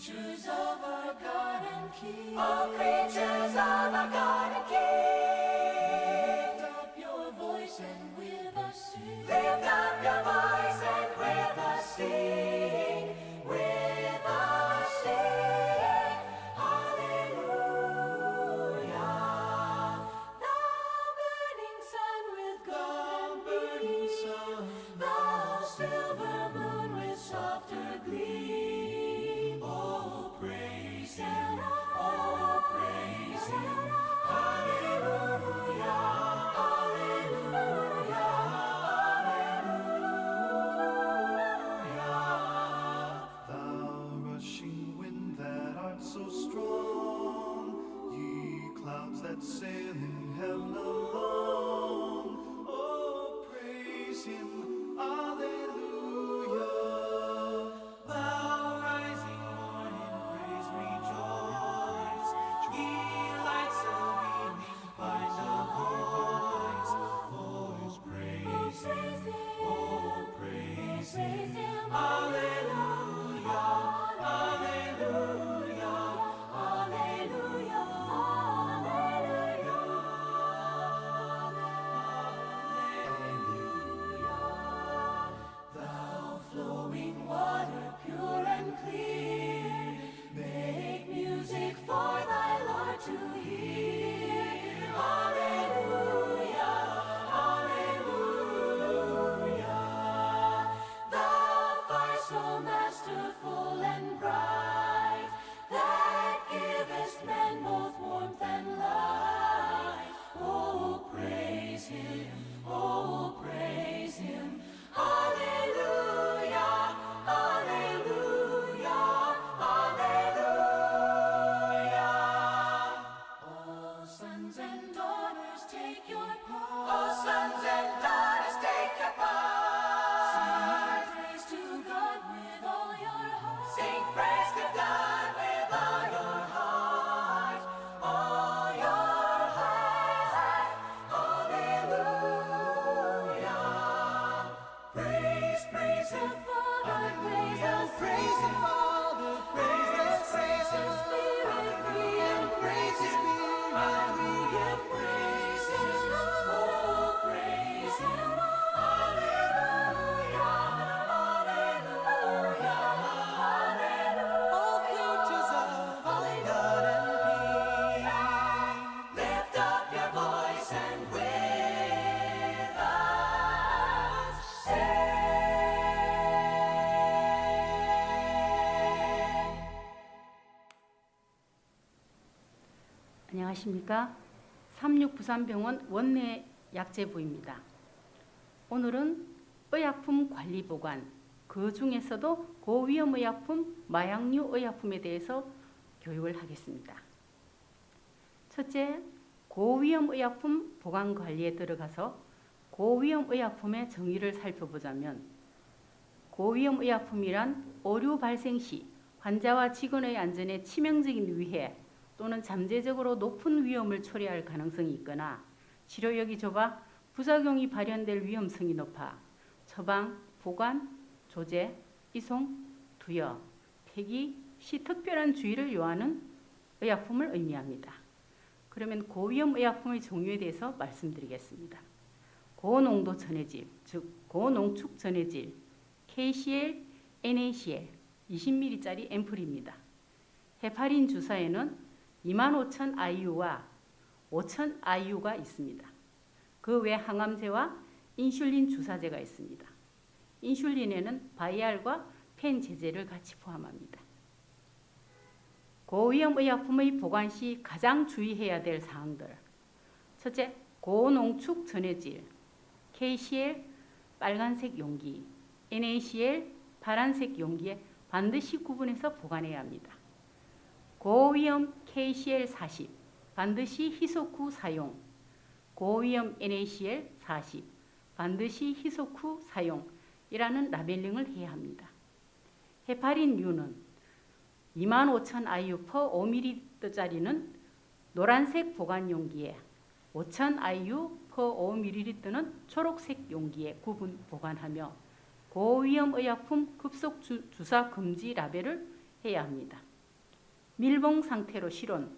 creatures of our God and King. Oh, creatures of our God and King. Lift up your voice and with us sing. Lift up your voice and with us sing. With us sing. Hallelujah. Thou burning sun with golden beams. Thou silver moon with softer gleam. Oh, praise Him. Oh, praise Him. Hallelujah. Hallelujah. Hallelujah. Thou rushing wind that art so strong, ye clouds that sail in heaven alone. Oh, praise Him, Alleluia. Thou rising morning, praise, rejoice. Ye lights of evening, find a voice. Voice, praise Him. Oh, praise Him. Hallelujah. Hallelujah. Hallelujah. Hallelujah. Thou flowing water, pure and clear, make music for thy Lord to hear. Hallelujah, hallelujah. Thou fire so masterful and bright, that givest men both warmth and light. Oh, praise Him, oh, praise Him. Hallelujah, hallelujah, hallelujah. Oh, sons and daughters, take your part. Oh, sons and daughters, take your part. Sing praise to God with all your heart. Sing praise to God with all your heart. All your heart. Hallelujah. Praise, praise Him, Father, praise Him, praise Him, Father, praise Him, Spirit, and praise Him, hallelujah, praise Him, oh, praise Him, hallelujah, hallelujah, hallelujah. All creatures of our God and King. Lift up your voice and with us sing. 안녕하십니까? 36부산병원 원내 약제부입니다. 오늘은 의약품 관리 보관, 그 중에서도 고위험 의약품, 마약류 의약품에 대해서 교육을 하겠습니다. 첫째, 고위험 의약품 보관 관리에 들어가서 고위험 의약품의 정의를 살펴보자면, 고위험 의약품이란 오류 발생 시 환자와 직원의 안전에 치명적인 위해 또는 잠재적으로 높은 위험을 초래할 가능성이 있거나 치료력이 좁아 부작용이 발현될 위험성이 높아 처방, 보관, 조제, 이송, 투여, 폐기 시 특별한 주의를 요하는 의약품을 의미합니다. 그러면 고위험 의약품의 종류에 대해서 말씀드리겠습니다. 고농도 전해질, 즉 고농축 전해질, KCl, NaCl 20ml짜리 앰플입니다. 헤파린 주사에는 25,000 IU와 5,000 IU가 있습니다. 그 외 항암제와 인슐린 주사제가 있습니다. 인슐린에는 바이알과 펜 제제를 같이 포함합니다. 고위험 의약품의 보관 시 가장 주의해야 될 사항들. 첫째, 고농축 전해질, KCl 빨간색 용기, NaCl 파란색 용기에 반드시 구분해서 보관해야 합니다. 고위험 KCl40 반드시 희석 후 사용, 고위험 NaCl40 반드시 희석 후 사용이라는 라벨링을 해야 합니다. 헤파린류는 25,000 IU per 5ml짜리는 노란색 보관 용기에 5,000 IU per 5ml는 초록색 용기에 구분 보관하며 고위험 의약품 급속 주사 금지 라벨을 해야 합니다. 밀봉 상태로 실온,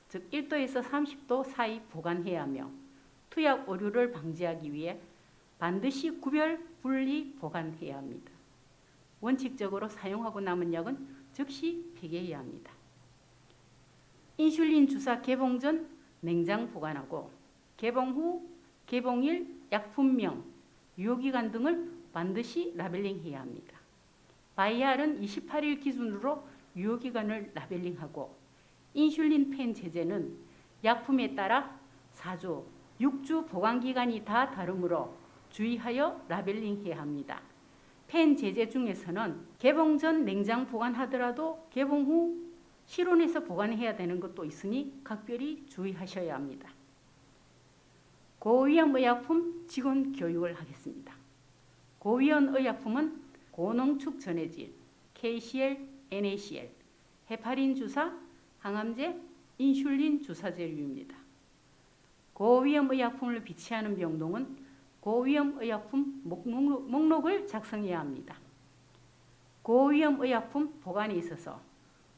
즉 1도에서 30도 사이 보관해야 하며 투약 오류를 방지하기 위해 반드시 구별, 분리 보관해야 합니다. 원칙적으로 사용하고 남은 약은 즉시 폐기해야 합니다. 인슐린 주사 개봉 전 냉장 보관하고 개봉 후, 개봉일, 약품명, 유효기간 등을 반드시 라벨링해야 합니다. 바이알은 28일 기준으로 유효기간을 라벨링하고 인슐린 펜 제제는 약품에 따라 4주, 6주 보관기간이 다 다르므로 주의하여 라벨링해야 합니다. 펜 제제 중에서는 개봉 전 냉장 보관하더라도 개봉 후 실온에서 보관해야 되는 것도 있으니 각별히 주의하셔야 합니다. 고위험 의약품 직원 교육을 하겠습니다. 고위험 의약품은 고농축 전해질, KCl, NaCl, 헤파린 주사, 항암제, 인슐린 주사제류입니다. 고위험 의약품을 비치하는 병동은 고위험 의약품 목록을 작성해야 합니다. 고위험 의약품 보관에 있어서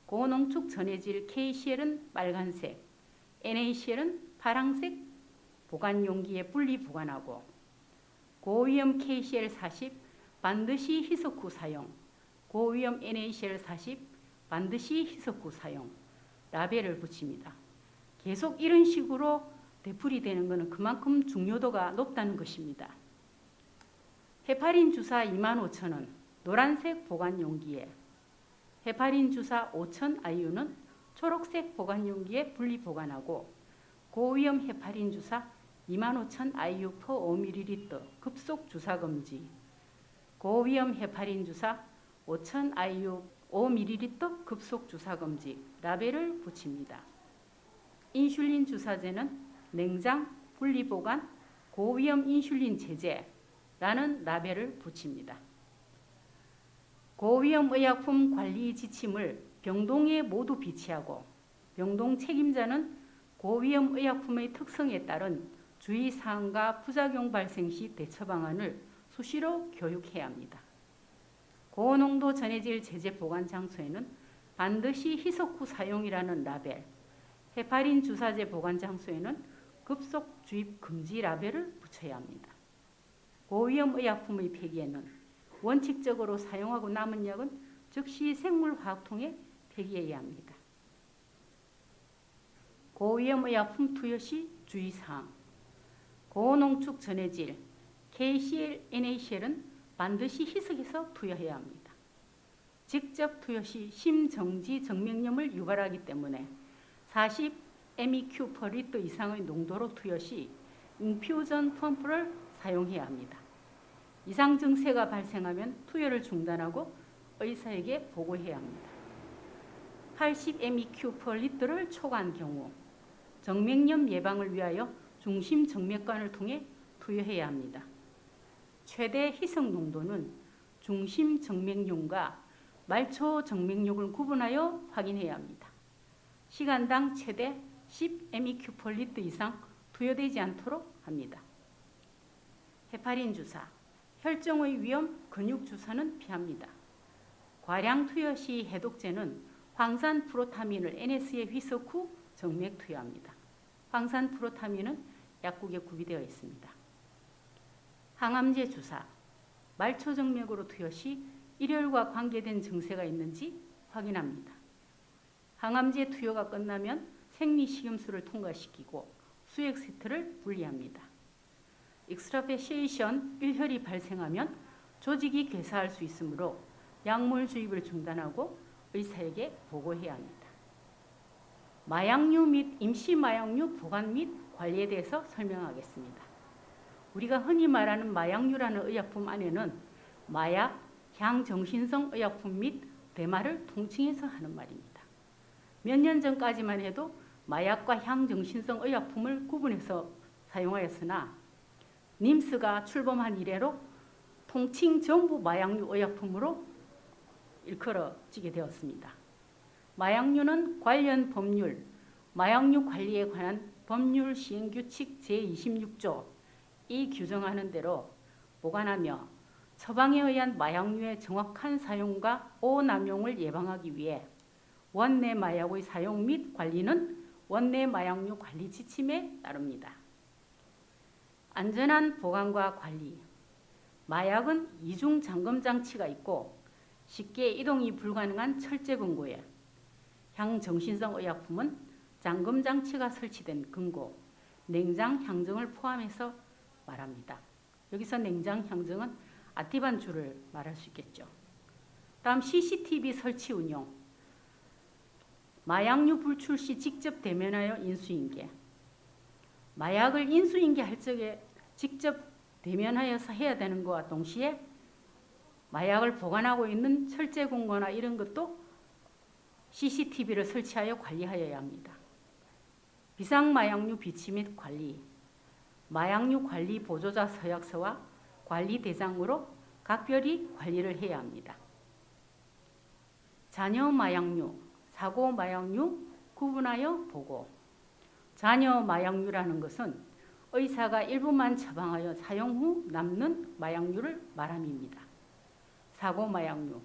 고농축 전해질 KCl은 빨간색, NaCl은 파란색 보관 용기에 분리 보관하고 고위험 KCl40 반드시 희석 후 사용, 고위험 NaCl40 반드시 희석 후 사용, 라벨을 붙입니다. 계속 이런 식으로 되풀이 되는 것은 그만큼 중요도가 높다는 것입니다. 헤파린 주사 25,000원 노란색 보관 용기에, 헤파린 주사 5,000IU는 초록색 보관 용기에 분리 보관하고 고위험 헤파린 주사 25,000IU per 5ml 급속 주사 금지, 고위험 헤파린 주사 5,000IU 5ml 급속 주사 금지 라벨을 붙입니다. 인슐린 주사제는 냉장, 분리 보관, 고위험 인슐린 제제라는 라벨을 붙입니다. 고위험 의약품 관리 지침을 병동에 모두 비치하고 병동 책임자는 고위험 의약품의 특성에 따른 주의사항과 부작용 발생 시 대처 방안을 수시로 교육해야 합니다. 고농도 전해질 제제 보관 장소에는 반드시 희석 후 사용이라는 라벨, 헤파린 주사제 보관 장소에는 급속 주입 금지 라벨을 붙여야 합니다. 고위험 의약품의 폐기에는 원칙적으로 사용하고 남은 약은 즉시 생물화학통에 폐기해야 합니다. 고위험 의약품 투여 시 주의사항, 고농축 전해질 KCl, NaCl은 반드시 희석해서 투여해야 합니다. 직접 투여 시 심정지 정맥염을 유발하기 때문에 40 MEq/L 이상의 농도로 투여 시 인퓨전 펌프를 사용해야 합니다. 이상 증세가 발생하면 투여를 중단하고 의사에게 보고해야 합니다. 80 MEq/L를 초과한 경우 정맥염 예방을 위하여 중심 정맥관을 통해 투여해야 합니다. 최대 희석 농도는 중심 정맥륨과 말초 정맥륨을 구분하여 확인해야 합니다. 시간당 최대 10 MEq/L 이상 투여되지 않도록 합니다. 헤파린 주사, 혈정의 위험, 근육 주사는 피합니다. 과량 투여 시 해독제는 황산 프로타민을 NS에 희석 후 정맥 투여합니다. 황산 프로타민은 약국에 구비되어 있습니다. 항암제 주사, 말초 정맥으로 투여 시 일혈과 관계된 증세가 있는지 확인합니다. 항암제 투여가 끝나면 생리식염수를 통과시키고 수액 세트를 분리합니다. 익스트라페시에이션 일혈이 발생하면 조직이 괴사할 수 있으므로 약물 주입을 중단하고 의사에게 보고해야 합니다. 마약류 및 임시 마약류 보관 및 관리에 대해서 설명하겠습니다. 우리가 흔히 말하는 마약류라는 의약품 안에는 마약, 향정신성 의약품 및 대마를 통칭해서 하는 말입니다. 몇 년 전까지만 해도 마약과 향정신성 의약품을 구분해서 사용하였으나 님스가 출범한 이래로 통칭 전부 마약류 의약품으로 일컬어지게 되었습니다. 마약류는 관련 법률, 마약류 관리에 관한 법률 시행규칙 제26조 이 규정하는 대로 보관하며 처방에 의한 마약류의 정확한 사용과 오남용을 예방하기 위해 원내 마약의 사용 및 관리는 원내 마약류 관리 지침에 따릅니다. 안전한 보관과 관리. 마약은 이중 잠금 장치가 있고 쉽게 이동이 불가능한 철제 금고에, 향정신성 의약품은 잠금 장치가 설치된 금고, 냉장 향정을 포함해서 말합니다. 여기서 냉장 향정은 아티반주를 말할 수 있겠죠. 다음 CCTV 설치 운용. 마약류 불출 시 직접 대면하여 인수인계. 마약을 인수인계할 적에 직접 대면하여서 해야 되는 것과 동시에 마약을 보관하고 있는 철제 공고나 이런 것도 CCTV를 설치하여 관리하여야 합니다. 비상마약류 비치 및 관리. 마약류 관리 보조자 서약서와 관리 대상으로 각별히 관리를 해야 합니다. 잔여 마약류, 사고 마약류 구분하여 보고. 잔여 마약류라는 것은 의사가 일부만 처방하여 사용 후 남는 마약류를 말함입니다. 사고 마약류,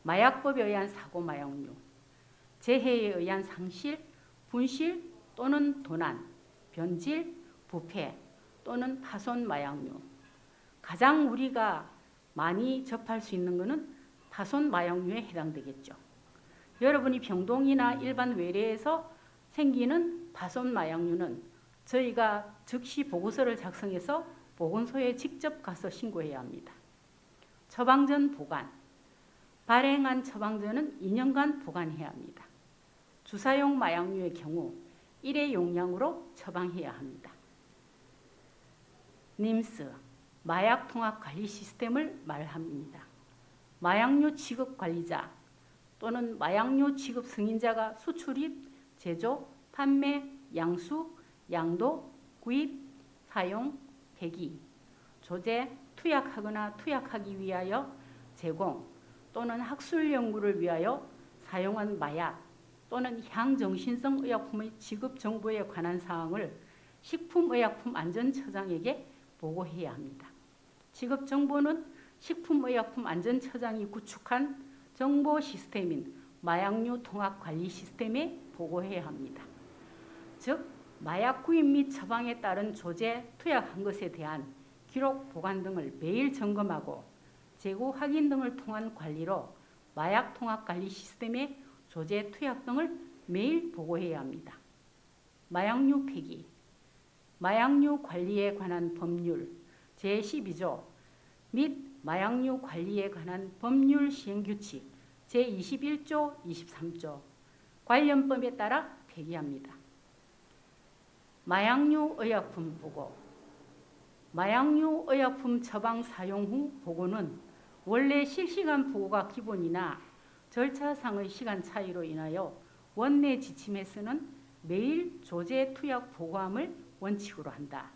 마약법에 의한 사고 마약류, 재해에 의한 상실, 분실 또는 도난, 변질, 부패 또는 파손 마약류. 가장 우리가 많이 접할 수 있는 것은 파손 마약류에 해당되겠죠. 여러분이 병동이나 일반 외래에서 생기는 파손 마약류는 저희가 즉시 보고서를 작성해서 보건소에 직접 가서 신고해야 합니다. 처방전 보관. 발행한 처방전은 2년간 보관해야 합니다. 주사용 마약류의 경우 1회 용량으로 처방해야 합니다. 님스, 마약 통합 관리 시스템을 말합니다. 마약류 취급 관리자 또는 마약류 취급 승인자가 수출입, 제조, 판매, 양수, 양도, 구입, 사용, 폐기, 조제, 투약하거나 투약하기 위하여 제공 또는 학술 연구를 위하여 사용한 마약 또는 향정신성 의약품의 지급 정보에 관한 사항을 식품의약품안전처장에게 보고해야 합니다. 지급 정보는 식품의약품안전처장이 구축한 정보 시스템인 마약류 통합 관리 시스템에 보고해야 합니다. 즉, 마약 구입 및 처방에 따른 조제, 투약한 것에 대한 기록 보관 등을 매일 점검하고 재고 확인 등을 통한 관리로 마약 통합 관리 시스템의 조제, 투약 등을 매일 보고해야 합니다. 마약류 폐기. 마약류 관리에 관한 법률 제12조 및 마약류 관리에 관한 법률 시행규칙 제21조, 23조 관련법에 따라 폐기합니다. 마약류 의약품 보고. 마약류 의약품 처방 사용 후 보고는 원래 실시간 보고가 기본이나 절차상의 시간 차이로 인하여 원내 지침에서는 매일 조제 투약 보고함을 원칙으로 한다.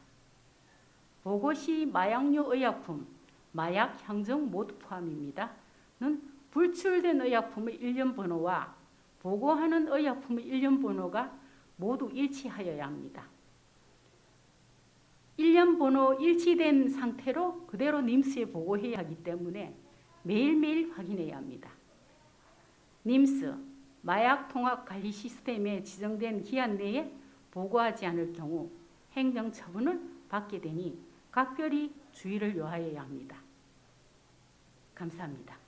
보고 시 마약류 의약품, 마약 향정 모두 포함입니다. 는 불출된 의약품의 일련 번호와 보고하는 의약품의 일련 번호가 모두 일치하여야 합니다. 일련 번호 일치된 상태로 그대로 님스에 보고해야 하기 때문에 매일매일 확인해야 합니다. 님스, 마약 통합 관리 시스템에 지정된 기한 내에 보고하지 않을 경우 행정처분을 받게 되니 각별히 주의를 요하여야 합니다. 감사합니다.